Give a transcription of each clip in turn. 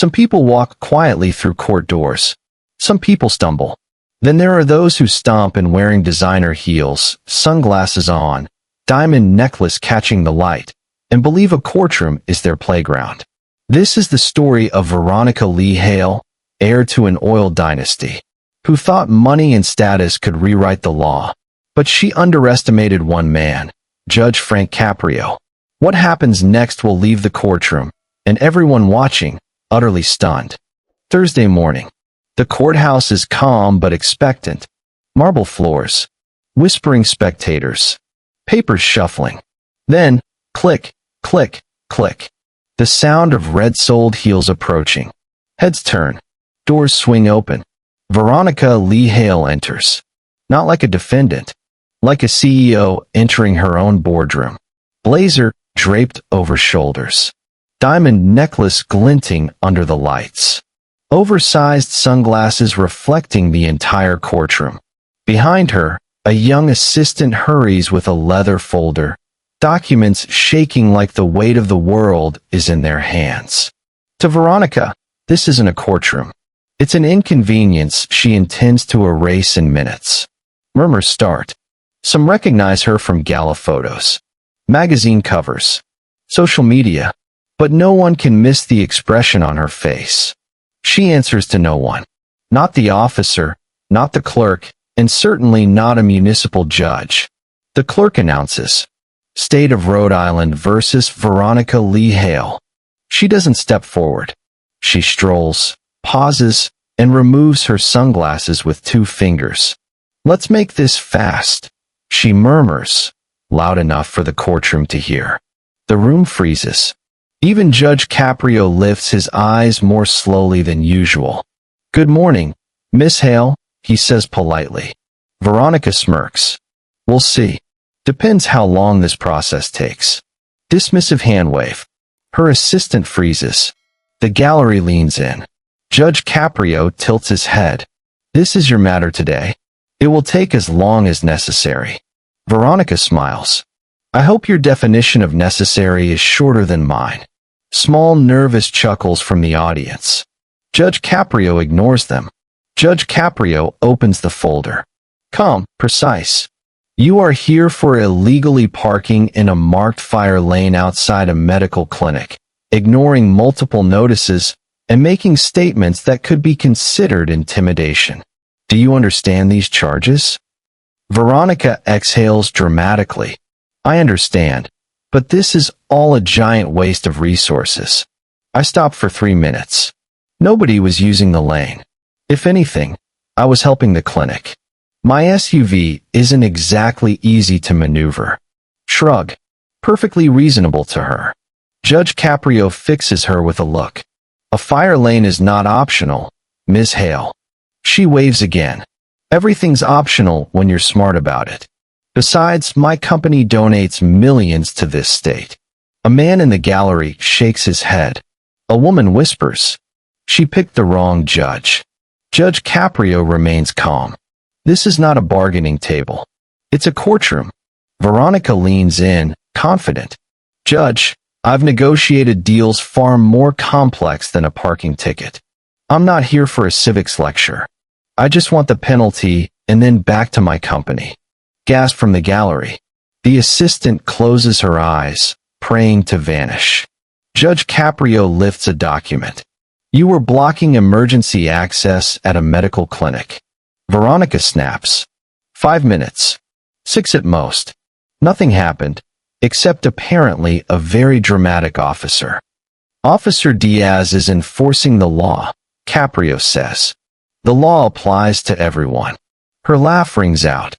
Some people walk quietly through court doors. Some people stumble. Then there are those who stomp and wearing designer heels, sunglasses on, diamond necklace catching the light, and believe a courtroom is their playground. This is the story of Veronica Lee Hale, heir to an oil dynasty, who thought money and status could rewrite the law. But she underestimated one man, Judge Caprio. What happens next will leave the courtroom, and everyone watching, utterly stunned. Thursday morning. The courthouse is calm but expectant. Marble floors. Whispering spectators. Papers shuffling. Then, click, click, click. The sound of red-soled heels approaching. Heads turn. Doors swing open. Veronica Lee Hale enters. Not like a defendant. Like a CEO entering her own boardroom. Blazer draped over shoulders. Diamond necklace glinting under the lights. Oversized sunglasses reflecting the entire courtroom. Behind her, a young assistant hurries with a leather folder. Documents shaking like the weight of the world is in their hands. To Veronica, this isn't a courtroom. It's an inconvenience she intends to erase in minutes. Murmurs start. Some recognize her from gala photos, magazine covers, social media, but no one can miss the expression on her face. She answers to no one. Not the officer, not the clerk, and certainly not a municipal judge. The clerk announces, State of Rhode Island versus Veronica Lee Hale. She doesn't step forward. She strolls, pauses, and removes her sunglasses with 2 fingers. Let's make this fast, she murmurs, loud enough for the courtroom to hear. The room freezes. Even Judge Caprio lifts his eyes more slowly than usual. Good morning, Miss Hale, he says politely. Veronica smirks. We'll see. Depends how long this process takes. Dismissive hand wave. Her assistant freezes. The gallery leans in. Judge Caprio tilts his head. This is your matter today. It will take as long as necessary. Veronica smiles. I hope your definition of necessary is shorter than mine. Small nervous chuckles from the audience. Judge Caprio ignores them. Judge Caprio opens the folder. Calm, precise. You are here for illegally parking in a marked fire lane outside a medical clinic, ignoring multiple notices, and making statements that could be considered intimidation. Do you understand these charges? Veronica exhales dramatically. I understand, but this is all a giant waste of resources. I stopped for 3 minutes. Nobody was using the lane. If anything, I was helping the clinic. My SUV isn't exactly easy to maneuver. Shrug. Perfectly reasonable to her. Judge Caprio fixes her with a look. A fire lane is not optional, Ms. Hale. She waves again. Everything's optional when you're smart about it. Besides, my company donates millions to this state. A man in the gallery shakes his head. A woman whispers. She picked the wrong judge. Judge Caprio remains calm. This is not a bargaining table. It's a courtroom. Veronica leans in, confident. Judge, I've negotiated deals far more complex than a parking ticket. I'm not here for a civics lecture. I just want the penalty and then back to my company. Gasp from the gallery. The assistant closes her eyes, praying to vanish. Judge Caprio lifts a document. You were blocking emergency access at a medical clinic. Veronica snaps. 5 minutes. 6 at most. Nothing happened, except apparently a very dramatic officer. Officer Diaz is enforcing the law, Caprio says. The law applies to everyone. Her laugh rings out.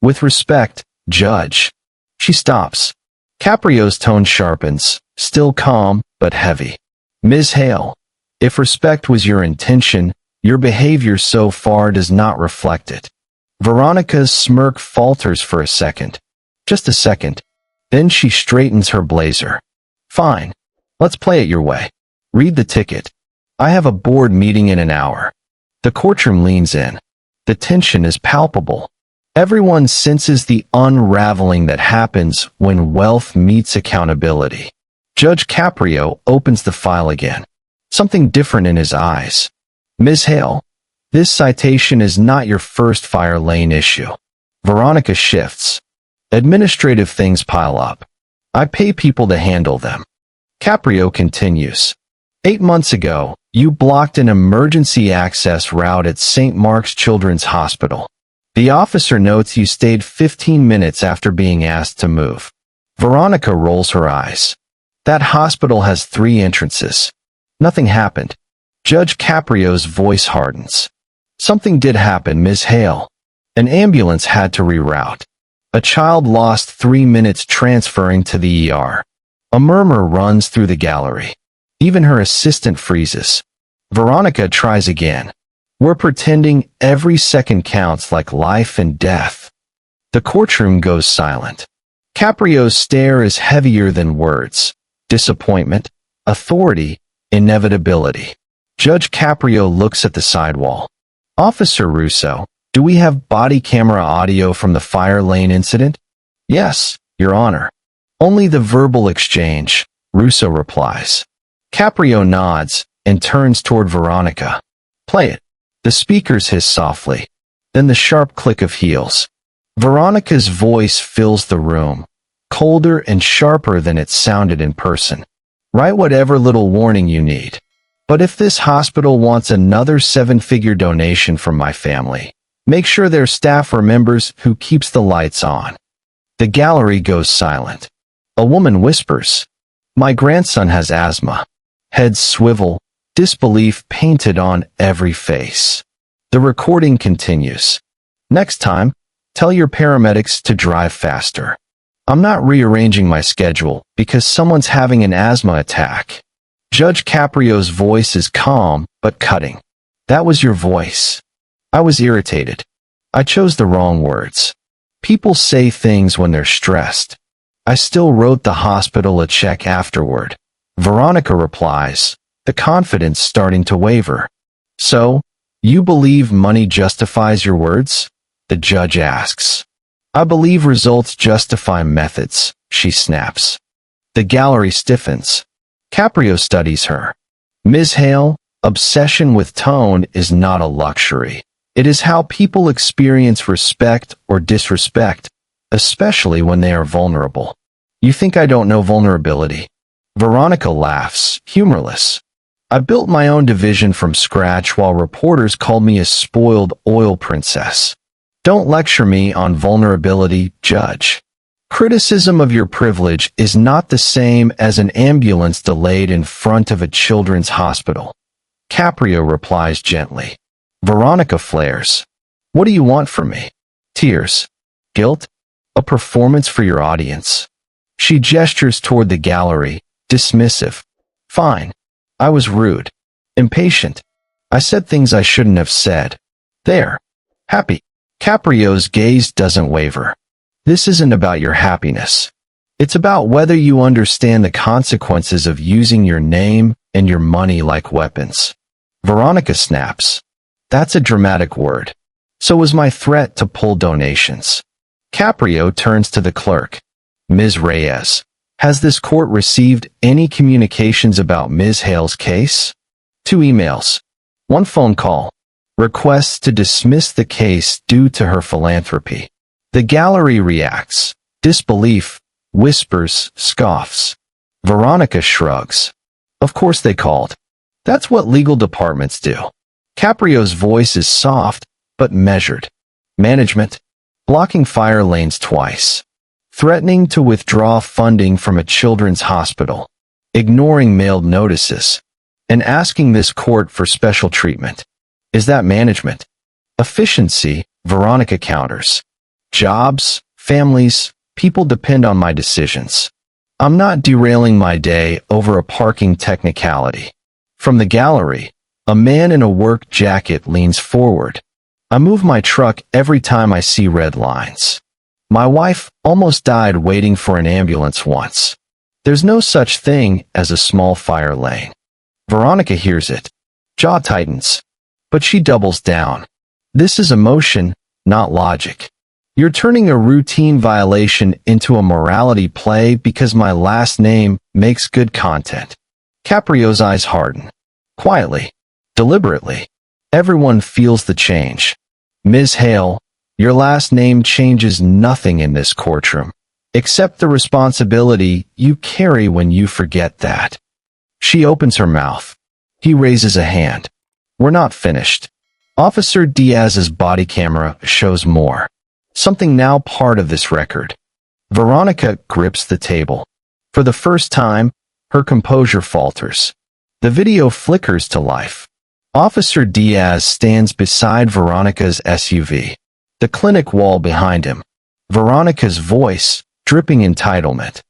With respect, Judge. She stops. Caprio's tone sharpens, still calm, but heavy. Ms. Hale, if respect was your intention, your behavior so far does not reflect it. Veronica's smirk falters for a second. Just a second. Then she straightens her blazer. Fine. Let's play it your way. Read the ticket. I have a board meeting in an hour. The courtroom leans in. The tension is palpable. Everyone senses the unraveling that happens when wealth meets accountability. Judge Caprio opens the file again. something different in his eyes. Ms. Hale, this citation is not your first fire lane issue. Veronica shifts. Administrative things pile up. I pay people to handle them. Caprio continues. 8 months ago, you blocked an emergency access route at St. Mark's Children's Hospital. The officer notes you stayed 15 minutes after being asked to move. Veronica rolls her eyes. That hospital has 3 entrances. Nothing happened. Judge Caprio's voice hardens. Something did happen, Ms. Hale. An ambulance had to reroute. A child lost 3 minutes transferring to the ER. A murmur runs through the gallery. Even her assistant freezes. Veronica tries again. We're pretending every second counts like life and death. The courtroom goes silent. Caprio's stare is heavier than words. Disappointment, authority, inevitability. Judge Caprio looks at the sidewall. Officer Russo, do we have body camera audio from the fire lane incident? Yes, Your Honor. Only the verbal exchange, Russo replies. Caprio nods and turns toward Veronica. Play it. The speakers hiss softly. Then the sharp click of heels. Veronica's voice fills the room, colder and sharper than it sounded in person. Write whatever little warning you need. But if this hospital wants another 7-figure donation from my family, make sure their staff remembers who keeps the lights on. The gallery goes silent. A woman whispers, My grandson has asthma. Heads swivel, disbelief painted on every face. The recording continues. Next time, tell your paramedics to drive faster. I'm not rearranging my schedule because someone's having an asthma attack. Judge Caprio's voice is calm but cutting. That was your voice. I was irritated. I chose the wrong words. People say things when they're stressed. I still wrote the hospital a check afterward. Veronica replies, the confidence starting to waver. So, you believe money justifies your words? The judge asks. I believe results justify methods, she snaps. The gallery stiffens. Caprio studies her. Ms. Hale, obsession with tone is not a luxury. It is how people experience respect or disrespect, especially when they are vulnerable. You think I don't know vulnerability? Veronica laughs, humorless. I built my own division from scratch while reporters called me a spoiled oil princess. Don't lecture me on vulnerability, Judge. Criticism of your privilege is not the same as an ambulance delayed in front of a children's hospital. Caprio replies gently. Veronica flares. What do you want from me? Tears. Guilt? A performance for your audience. She gestures toward the gallery, dismissive. Fine. I was rude. Impatient. I said things I shouldn't have said. There. Happy. Caprio's gaze doesn't waver. This isn't about your happiness. It's about whether you understand the consequences of using your name and your money like weapons. Veronica snaps. That's a dramatic word. So was my threat to pull donations. Caprio turns to the clerk. Ms. Reyes, has this court received any communications about Ms. Hale's case? 2 emails. 1 phone call. Requests to dismiss the case due to her philanthropy. The gallery reacts. Disbelief, whispers, scoffs. Veronica shrugs. Of course they called. That's what legal departments do. Caprio's voice is soft, but measured. Management. Blocking fire lanes twice. Threatening to withdraw funding from a children's hospital. Ignoring mailed notices. And asking this court for special treatment. Is that management? Efficiency, Veronica counters. Jobs, families, people depend on my decisions. I'm not derailing my day over a parking technicality. From the gallery, a man in a work jacket leans forward. I move my truck every time I see red lines. My wife almost died waiting for an ambulance once. There's no such thing as a small fire lane. Veronica hears it. Jaw tightens. But she doubles down. This is emotion, not logic. You're turning a routine violation into a morality play because my last name makes good content. Caprio's eyes harden. Quietly, deliberately. Everyone feels the change. Ms. Hale, your last name changes nothing in this courtroom, except the responsibility you carry when you forget that. She opens her mouth. He raises a hand. We're not finished. Officer Diaz's body camera shows more. Something now part of this record. Veronica grips the table. For the first time, her composure falters. The video flickers to life. Officer Diaz stands beside Veronica's SUV. The clinic wall behind him. Veronica's voice, dripping entitlement.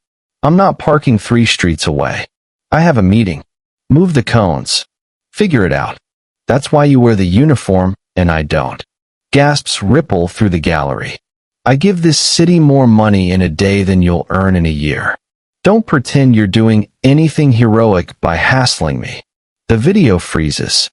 I'm not parking 3 streets away. I have a meeting. Move the cones. Figure it out. That's why you wear the uniform, and I don't. Gasps ripple through the gallery. I give this city more money in a day than you'll earn in a year. Don't pretend you're doing anything heroic by hassling me. The video freezes.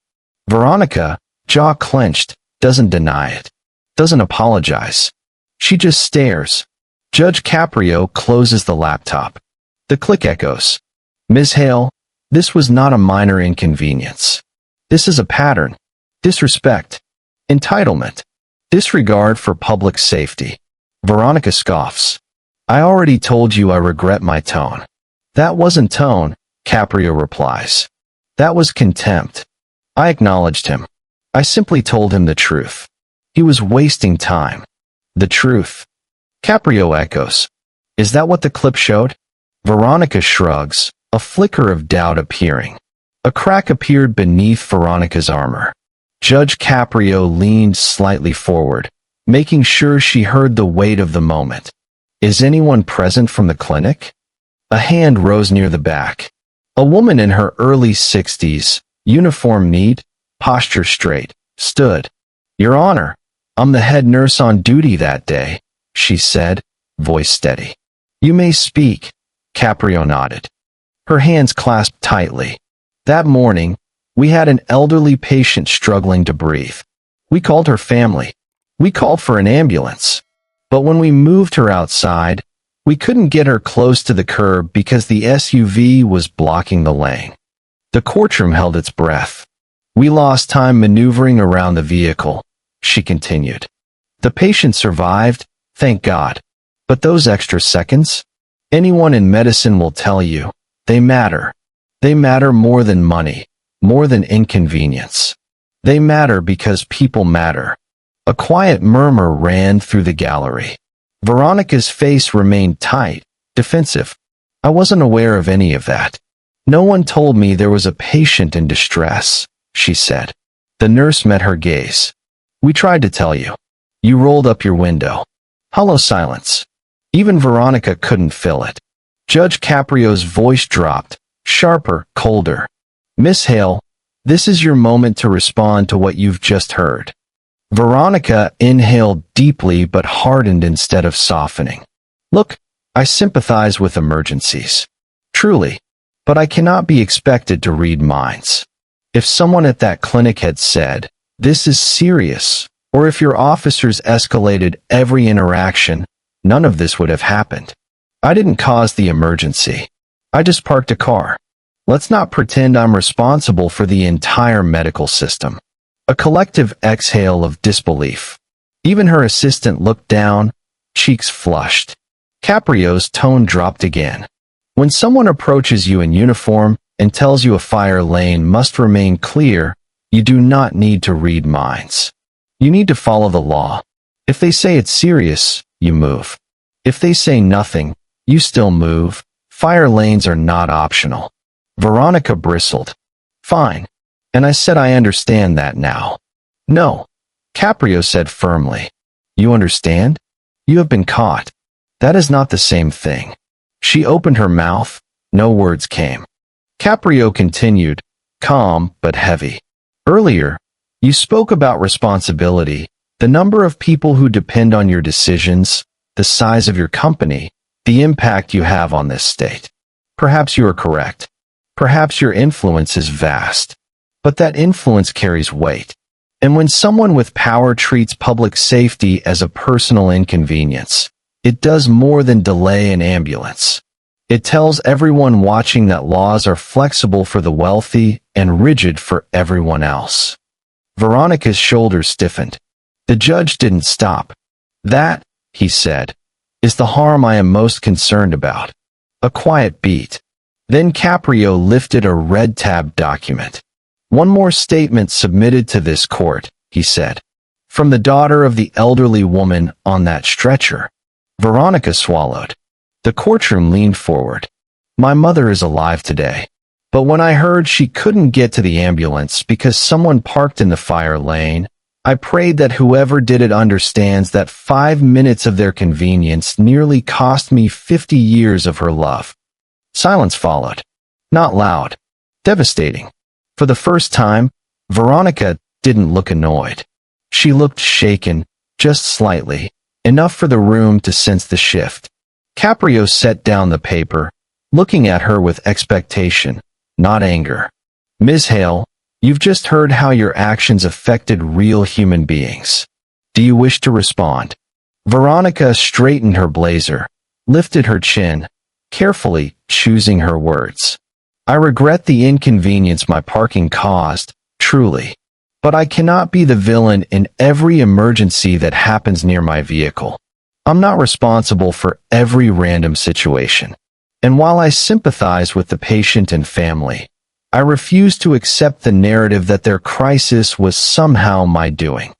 Veronica, jaw clenched, doesn't deny it. Doesn't apologize. She just stares. Judge Caprio closes the laptop. The click echoes. Ms. Hale, this was not a minor inconvenience. This is a pattern. Disrespect. Entitlement. Disregard for public safety. Veronica scoffs. I already told you I regret my tone. That wasn't tone, Caprio replies. That was contempt. I acknowledged him. I simply told him the truth. He was wasting time. The truth. Caprio echoes. Is that what the clip showed? Veronica shrugs, a flicker of doubt appearing. A crack appeared beneath Veronica's armor. Judge Caprio leaned slightly forward, making sure she heard the weight of the moment. Is anyone present from the clinic? A hand rose near the back. A woman in her early 60s, uniform neat, posture straight, stood. Your Honor, I'm the head nurse on duty that day, she said, voice steady. You may speak, Caprio nodded. Her hands clasped tightly. That morning, we had an elderly patient struggling to breathe. We called her family. We called for an ambulance. But when we moved her outside, we couldn't get her close to the curb because the SUV was blocking the lane. The courtroom held its breath. We lost time maneuvering around the vehicle, she continued. The patient survived, thank God. But those extra seconds? Anyone in medicine will tell you, they matter. They matter more than money, more than inconvenience. They matter because people matter. A quiet murmur ran through the gallery. Veronica's face remained tight, defensive. I wasn't aware of any of that. No one told me there was a patient in distress, she said. The nurse met her gaze. We tried to tell you. You rolled up your window. Hollow silence. Even Veronica couldn't fill it. Judge Caprio's voice dropped, sharper, colder. Miss Hale, this is your moment to respond to what you've just heard. Veronica inhaled deeply but hardened instead of softening. Look, I sympathize with emergencies. Truly. But I cannot be expected to read minds. If someone at that clinic had said, this is serious, or if your officers escalated every interaction, none of this would have happened. I didn't cause the emergency. I just parked a car. Let's not pretend I'm responsible for the entire medical system. A collective exhale of disbelief. Even her assistant looked down, cheeks flushed. Caprio's tone dropped again. When someone approaches you in uniform and tells you a fire lane must remain clear, you do not need to read minds. You need to follow the law. If they say it's serious, you move. If they say nothing, you still move. Fire lanes are not optional. Veronica bristled. Fine. And I said I understand that now. No. Caprio said firmly. You understand? You have been caught. That is not the same thing. She opened her mouth. No words came. Caprio continued, calm but heavy. Earlier, you spoke about responsibility, the number of people who depend on your decisions, the size of your company, the impact you have on this state. Perhaps you are correct. Perhaps your influence is vast. But that influence carries weight. And when someone with power treats public safety as a personal inconvenience, it does more than delay an ambulance. It tells everyone watching that laws are flexible for the wealthy and rigid for everyone else. Veronica's shoulders stiffened. The judge didn't stop. That, he said, is the harm I am most concerned about. A quiet beat. Then Caprio lifted a red-tabbed document. One more statement submitted to this court, he said. From the daughter of the elderly woman on that stretcher. Veronica swallowed. The courtroom leaned forward. My mother is alive today. But when I heard she couldn't get to the ambulance because someone parked in the fire lane, I prayed that whoever did it understands that 5 minutes of their convenience nearly cost me 50 years of her love. Silence followed. Not loud. Devastating. For the first time, Veronica didn't look annoyed. She looked shaken, just slightly, enough for the room to sense the shift. Caprio set down the paper, looking at her with expectation, not anger. Ms. Hale, you've just heard how your actions affected real human beings. Do you wish to respond? Veronica straightened her blazer, lifted her chin, carefully choosing her words. I regret the inconvenience my parking caused, truly. But I cannot be the villain in every emergency that happens near my vehicle. I'm not responsible for every random situation. And while I sympathize with the patient and family, I refuse to accept the narrative that their crisis was somehow my doing.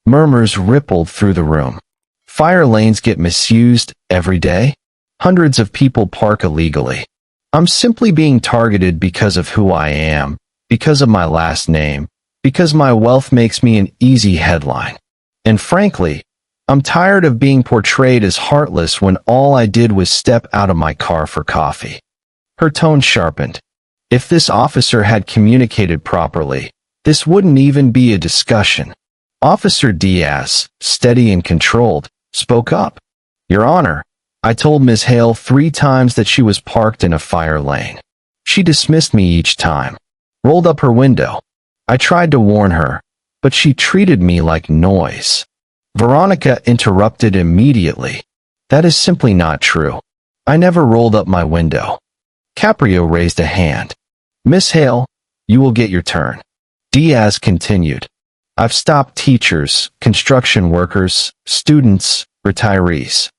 Murmurs rippled through the room. Fire lanes get misused every day. Hundreds of people park illegally. I'm simply being targeted because of who I am, because of my last name, because my wealth makes me an easy headline. And frankly, I'm tired of being portrayed as heartless when all I did was step out of my car for coffee. Her tone sharpened. If this officer had communicated properly, this wouldn't even be a discussion. Officer Diaz, steady and controlled, spoke up. Your Honor, I told Ms. Hale 3 times that she was parked in a fire lane. She dismissed me each time, rolled up her window. I tried to warn her, but she treated me like noise. Veronica interrupted immediately. That is simply not true. I never rolled up my window. Caprio raised a hand. Miss Hale, you will get your turn. Diaz continued. I've stopped teachers, construction workers, students, retirees.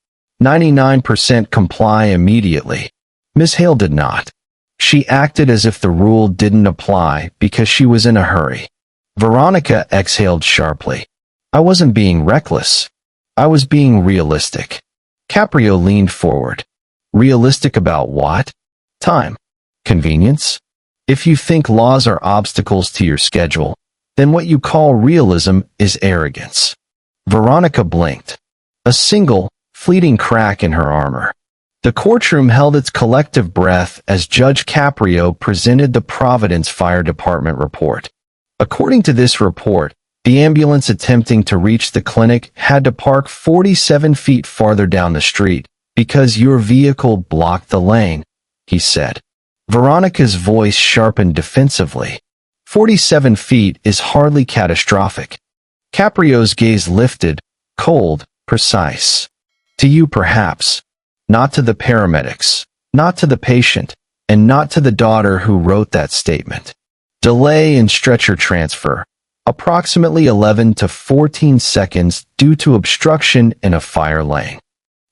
99% comply immediately. Miss Hale did not. She acted as if the rule didn't apply because she was in a hurry. Veronica exhaled sharply. I wasn't being reckless. I was being realistic. Caprio leaned forward. Realistic about what? Time. Convenience? If you think laws are obstacles to your schedule, then what you call realism is arrogance. Veronica blinked. A single, fleeting crack in her armor. The courtroom held its collective breath as Judge Caprio presented the Providence Fire Department report. According to this report, the ambulance attempting to reach the clinic had to park 47 feet farther down the street because your vehicle blocked the lane, he said. Veronica's voice sharpened defensively. 47 feet is hardly catastrophic. Caprio's gaze lifted, cold, precise. To you perhaps. Not to the paramedics, not to the patient, and not to the daughter who wrote that statement. Delay in stretcher transfer. Approximately 11 to 14 seconds due to obstruction in a fire lane.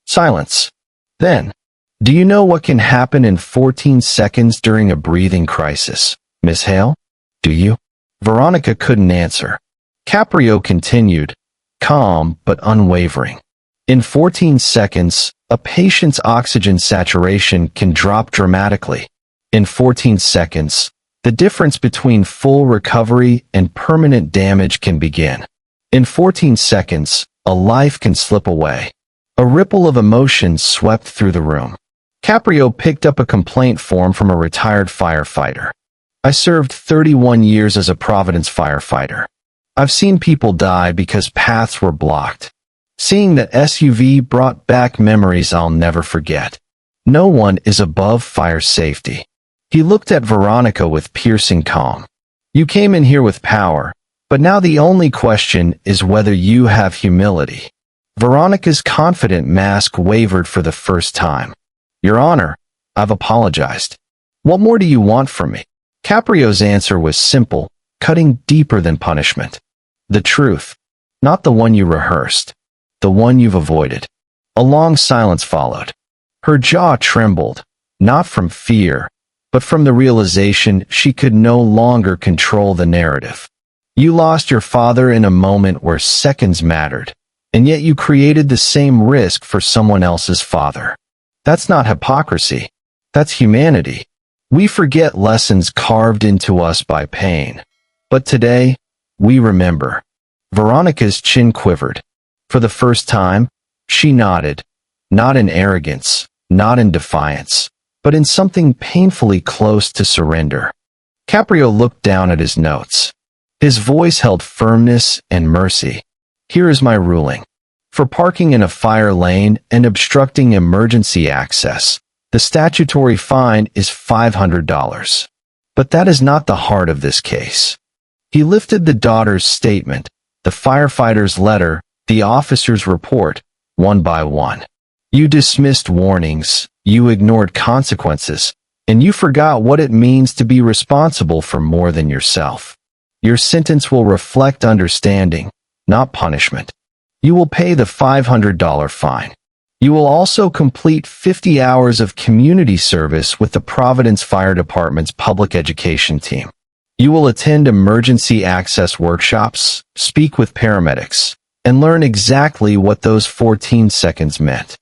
Silence. Then, do you know what can happen in 14 seconds during a breathing crisis, Miss Hale? Do you? Veronica couldn't answer. Caprio continued, calm but unwavering. In 14 seconds, a patient's oxygen saturation can drop dramatically. In 14 seconds, the difference between full recovery and permanent damage can begin. In 14 seconds, a life can slip away. A ripple of emotion swept through the room. Caprio picked up a complaint form from a retired firefighter. I served 31 years as a Providence firefighter. I've seen people die because paths were blocked. Seeing that SUV brought back memories I'll never forget. No one is above fire safety. He looked at Veronica with piercing calm. You came in here with power, but now the only question is whether you have humility. Veronica's confident mask wavered for the first time. Your Honor, I've apologized. What more do you want from me? Caprio's answer was simple, cutting deeper than punishment. The truth. Not the one you rehearsed. The one you've avoided. A long silence followed. Her jaw trembled, not from fear, but from the realization she could no longer control the narrative. You lost your father in a moment where seconds mattered, and yet you created the same risk for someone else's father. That's not hypocrisy. That's humanity. We forget lessons carved into us by pain. But today, we remember. Veronica's chin quivered. For the first time, she nodded, not in arrogance, not in defiance, but in something painfully close to surrender. Caprio looked down at his notes. His voice held firmness and mercy. Here is my ruling. For parking in a fire lane and obstructing emergency access, the statutory fine is $500. But that is not the heart of this case. He lifted the daughter's statement, the firefighter's letter, the officer's report, one by one. You dismissed warnings, you ignored consequences, and you forgot what it means to be responsible for more than yourself. Your sentence will reflect understanding, not punishment. You will pay the $500 fine. You will also complete 50 hours of community service with the Providence Fire Department's public education team. You will attend emergency access workshops, speak with paramedics, and learn exactly what those 14 seconds meant.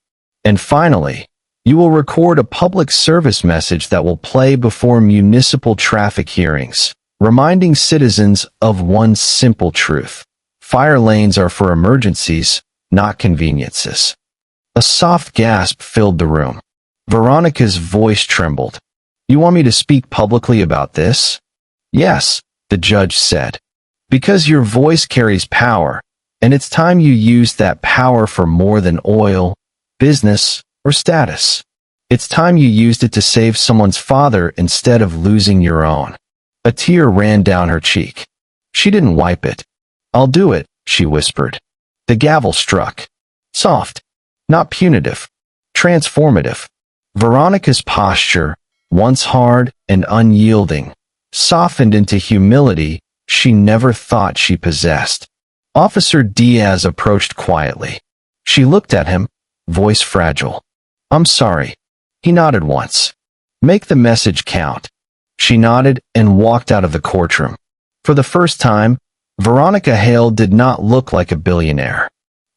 And finally, you will record a public service message that will play before municipal traffic hearings, reminding citizens of one simple truth. Fire lanes are for emergencies, not conveniences. A soft gasp filled the room. Veronica's voice trembled. You want me to speak publicly about this? Yes, the judge said. Because your voice carries power, and it's time you used that power for more than oil, business, or status. It's time you used it to save someone's father instead of losing your own. A tear ran down her cheek. She didn't wipe it. I'll do it, she whispered. The gavel struck. Soft. Not punitive. Transformative. Veronica's posture, once hard and unyielding, softened into humility she never thought she possessed. Officer Diaz approached quietly. She looked at him, voice fragile. I'm sorry. He nodded once. Make the message count. She nodded and walked out of the courtroom. For the first time, Veronica Hale did not look like a billionaire.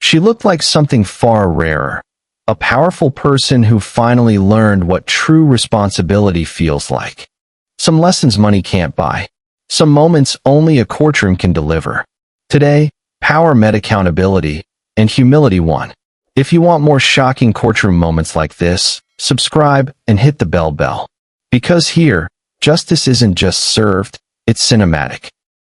She looked like something far rarer, a powerful person who finally learned what true responsibility feels like. Some lessons money can't buy. Some moments only a courtroom can deliver. Today, power met accountability, and humility won. If you want more shocking courtroom moments like this, subscribe and hit the bell. Because here, justice isn't just served, it's cinematic.